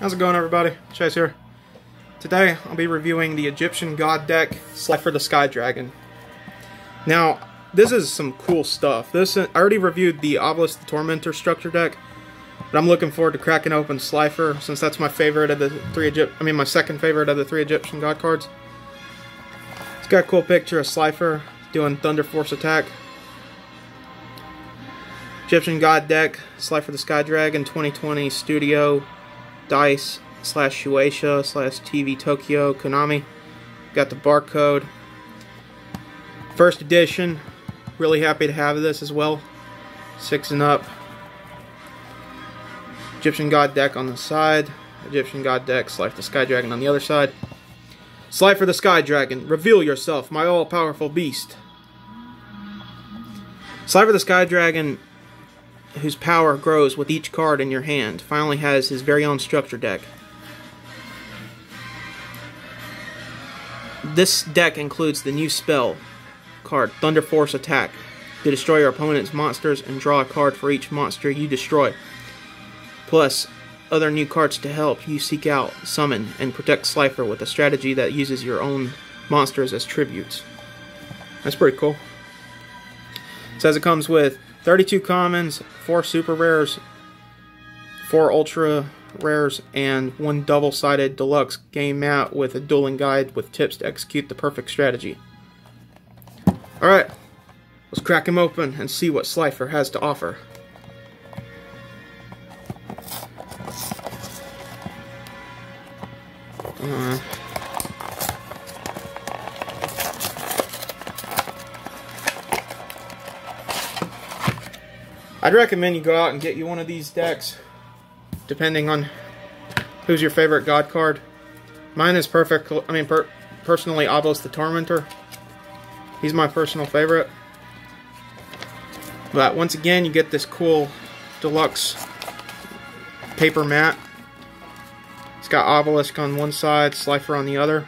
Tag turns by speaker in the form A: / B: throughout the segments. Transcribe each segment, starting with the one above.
A: How's it going, everybody? Chase here. Today I'll be reviewing the Egyptian God deck, Slifer the Sky Dragon. Now, this is some cool stuff. I already reviewed the Obelisk the Tormentor structure deck, but I'm looking forward to cracking open Slifer since that's my favorite of the my second favorite of the three Egyptian God cards. It's got a cool picture of Slifer doing Thunder Force attack. Egyptian God deck, Slifer the Sky Dragon, 2020 Studio, Dice / Shueisha / TV Tokyo, Konami. Got the barcode. First edition. Really happy to have this as well. 6 and up. Egyptian God deck on the side. Egyptian God deck, Slifer the Sky Dragon on the other side. Slifer the Sky Dragon, reveal yourself, my all-powerful beast. Slifer the Sky Dragon, whose power grows with each card in your hand, finally has his very own structure deck. This deck includes the new spell card, Thunder Force Attack, to destroy your opponent's monsters and draw a card for each monster you destroy. Plus, other new cards to help you seek out, summon, and protect Slifer with a strategy that uses your own monsters as tributes. That's pretty cool. It says it comes with 32 commons, 4 super rares, 4 ultra rares, and 1 double-sided deluxe game mat with a dueling guide with tips to execute the perfect strategy. Alright, let's crack him open and see what Slifer has to offer. I'd recommend you go out and get you one of these decks, depending on who's your favorite God card. Mine is personally Obelisk the Tormentor. He's my personal favorite. But once again, you get this cool deluxe paper mat. It's got Obelisk on one side, Slifer on the other.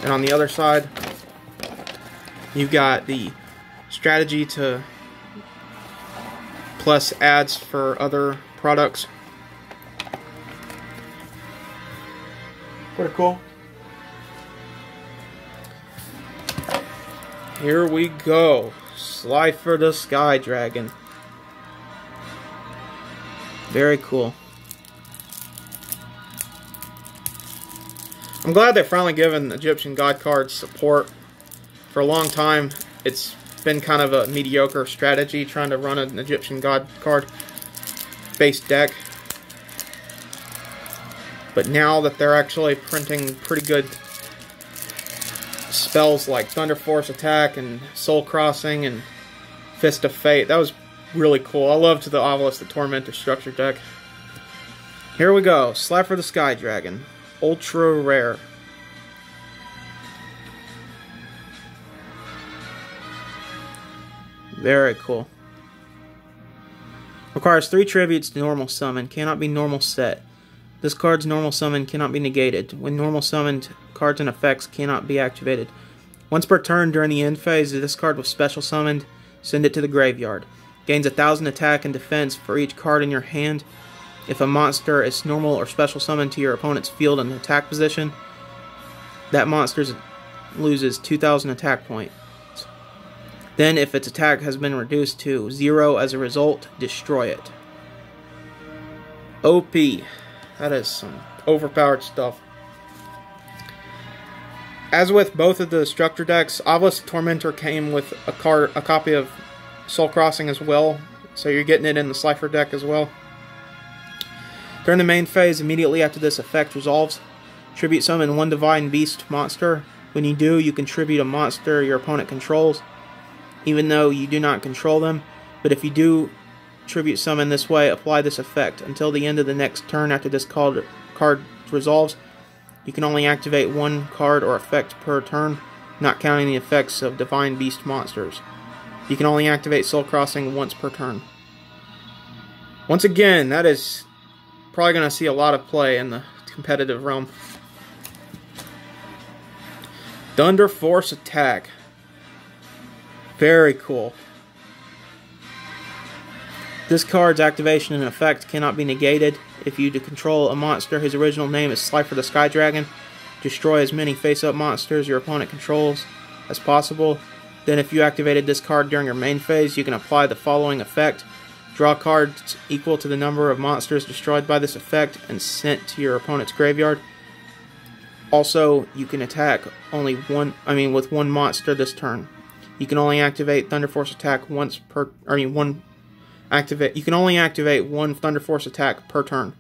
A: And on the other side, you've got the strategy to plus ads for other products. Pretty cool. Here we go. Slifer the Sky Dragon. Very cool. I'm glad they're finally giving Egyptian God cards support. For a long time, it's been kind of a mediocre strategy trying to run an Egyptian God card based deck. But now that they're actually printing pretty good spells like Thunder Force Attack and Soul Crossing and Fist of Fate, that was really cool. I loved the Obelisk the Tormentor structure deck. Here we go. Slifer the Sky Dragon. Ultra rare. Very cool. Requires 3 tributes to normal summon. Cannot be normal set. This card's normal summon cannot be negated. When normal summoned, cards and effects cannot be activated. Once per turn during the end phase, if this card was special summoned, send it to the graveyard. Gains 1000 attack and defense for each card in your hand. If a monster is normal or special summoned to your opponent's field in attack position, that monster loses 2000 attack points. Then, if its attack has been reduced to 0 as a result, destroy it. OP. That is some overpowered stuff. As with both of the structure decks, Obelisk Tormentor came with a copy of Soul Crossing as well, so you're getting it in the Slifer deck as well. During the main phase, immediately after this effect resolves, tribute summon 1 Divine Beast monster. When you do, you contribute a monster your opponent controls, even though you do not control them. But if you do tribute summon this way, apply this effect. Until the end of the next turn after this card resolves, you can only activate 1 card or effect per turn, not counting the effects of Divine Beast monsters. You can only activate Soul Crossing once per turn. Once again, that is probably going to see a lot of play in the competitive realm. Thunder Force Attack. Very cool. This card's activation and effect cannot be negated. If you control a monster whose original name is Slifer the Sky Dragon, destroy as many face-up monsters your opponent controls as possible. Then if you activated this card during your main phase, you can apply the following effect. Draw cards equal to the number of monsters destroyed by this effect and sent to your opponent's graveyard. Also, you can attack with one monster this turn. You can only activate Thunder Force attack once per. You can only activate one Thunder Force attack per turn.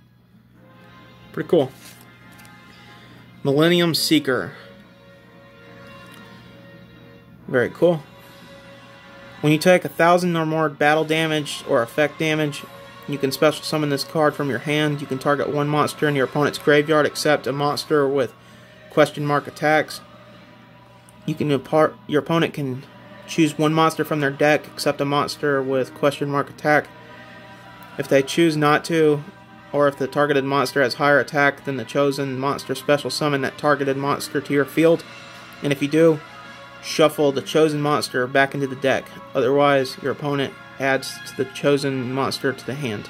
A: Pretty cool. Millennium Seeker. Very cool. When you take 1,000 or more battle damage or effect damage, you can special summon this card from your hand. You can target one monster in your opponent's graveyard except a monster with question mark attacks. Your opponent can choose one monster from their deck except a monster with question mark attack. If they choose not to, or if the targeted monster has higher attack than the chosen monster, special summon that targeted monster to your field. And if you do, shuffle the chosen monster back into the deck. Otherwise, your opponent adds to the chosen monster to the hand.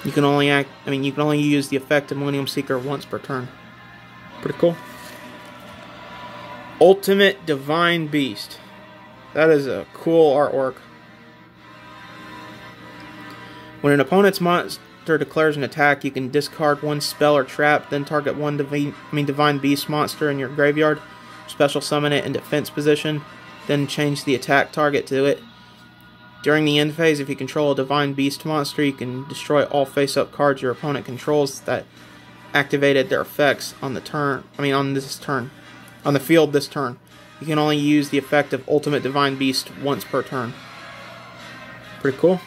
A: You can only use the effect of Millennium Seeker once per turn. Pretty cool. Ultimate Divine Beast. That is a cool artwork. When an opponent's monster declares an attack, you can discard one spell or trap, then target one Divine Beast monster in your graveyard, special summon it in defense position, then change the attack target to it. During the end phase, if you control a Divine Beast monster, you can destroy all face-up cards your opponent controls that activated their effects on the field this turn. You can only use the effect of Ultimate Divine Beast once per turn. Pretty cool.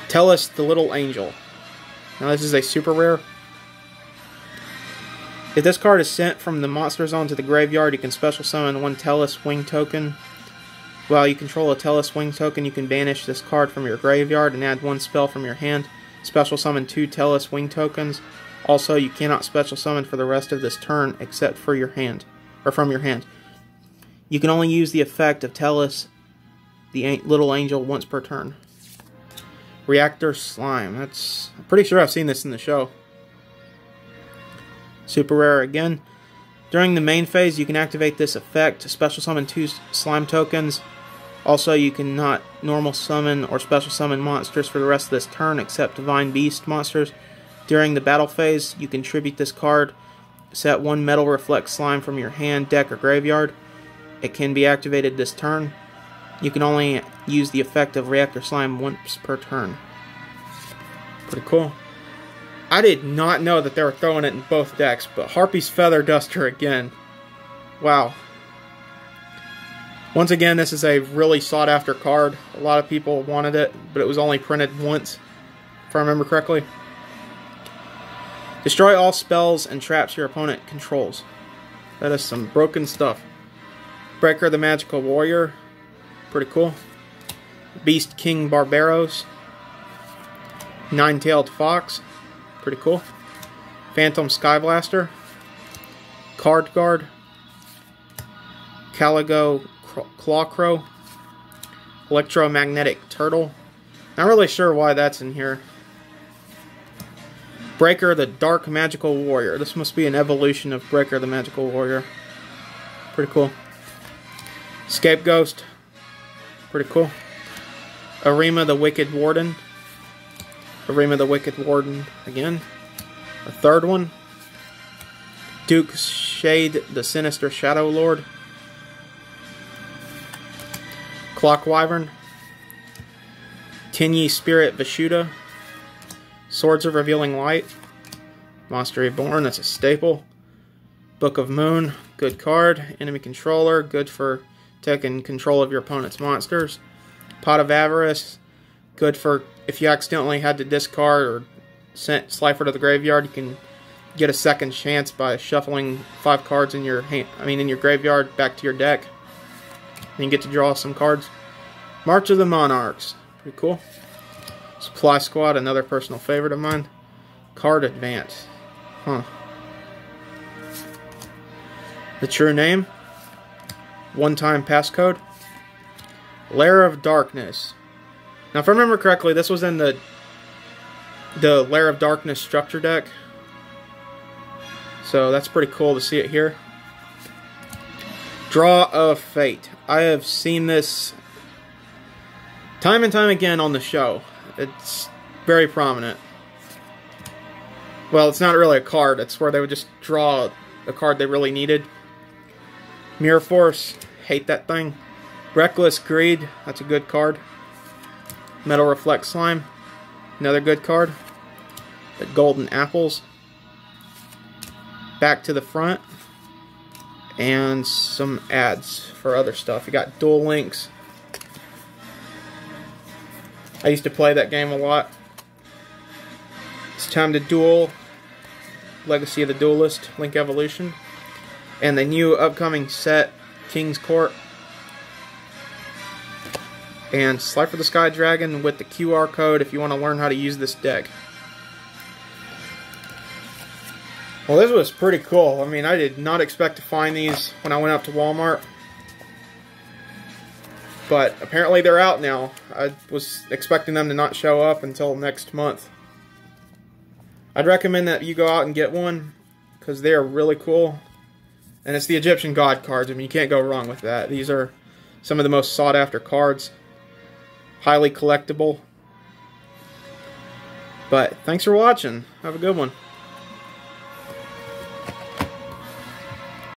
A: Tellus the Little Angel. Now this is a super rare. If this card is sent from the monster zone to the graveyard, you can special summon one Tellus Wing token. While you control a Tellus Wing token, you can banish this card from your graveyard and add one spell from your hand. Special summon two Tellus Wing tokens. Also, you cannot special summon for the rest of this turn except for your hand, or from your hand. You can only use the effect of Tellus the Little Angel once per turn. Reactor Slime. I'm pretty sure I've seen this in the show. Super rare again. During the main phase, you can activate this effect to special summon two slime tokens. Also, you cannot normal summon or special summon monsters for the rest of this turn except Divine Beast monsters. During the battle phase, you can tribute this card. Set one Metal Reflect Slime from your hand, deck, or graveyard. It can be activated this turn. You can only use the effect of Reactor Slime once per turn. Pretty cool. I did not know that they were throwing it in both decks, but Harpy's Feather Duster again. Wow. Once again, this is a really sought after card. A lot of people wanted it, but it was only printed once, if I remember correctly. Destroy all spells and traps your opponent controls. That is some broken stuff. Breaker the Magical Warrior. Pretty cool. Beast King Barbaros. Nine-Tailed Fox. Pretty cool. Phantom Skyblaster. Card Guard. Caligo Clawcrow. Electromagnetic Turtle. Not really sure why that's in here. Breaker the Dark Magical Warrior. This must be an evolution of Breaker the Magical Warrior. Pretty cool. Scapegoat. Pretty cool. Arima the Wicked Warden. Arima the Wicked Warden again. A third one. Duke Shade the Sinister Shadow Lord. Clock Wyvern. Tinyi Spirit Vishuddha. Swords of Revealing Light. Monster Reborn, that's a staple. Book of Moon, good card. Enemy Controller, good for taking control of your opponent's monsters. Pot of Avarice, good for if you accidentally had to discard or sent Slifer to the graveyard, you can get a second chance by shuffling 5 cards in your in your graveyard back to your deck. And you get to draw some cards. March of the Monarchs, pretty cool. Supply Squad, another personal favorite of mine. Card Advance. Huh. The true name. One-time passcode. Lair of Darkness. Now, if I remember correctly, this was in the Lair of Darkness structure deck. So that's pretty cool to see it here. Draw of Fate. I have seen this time and time again on the show. It's very prominent. Well, it's not really a card. It's where they would just draw the card they really needed. Mirror Force. Hate that thing. Reckless Greed. That's a good card. Metal Reflect Slime. Another good card. The Golden Apples. Back to the Front. And some ads for other stuff. You got Duel Links. I used to play that game a lot. It's Time to Duel. Legacy of the Duelist. Link Evolution. And the new upcoming set, King's Court. And Slifer the Sky Dragon with the QR code if you want to learn how to use this deck. Well, this was pretty cool. I mean, I did not expect to find these when I went up to Walmart. But apparently they're out now. I was expecting them to not show up until next month. I'd recommend that you go out and get one, because they are really cool. And it's the Egyptian God cards. I mean, you can't go wrong with that. These are some of the most sought after cards. Highly collectible. But thanks for watching. Have a good one.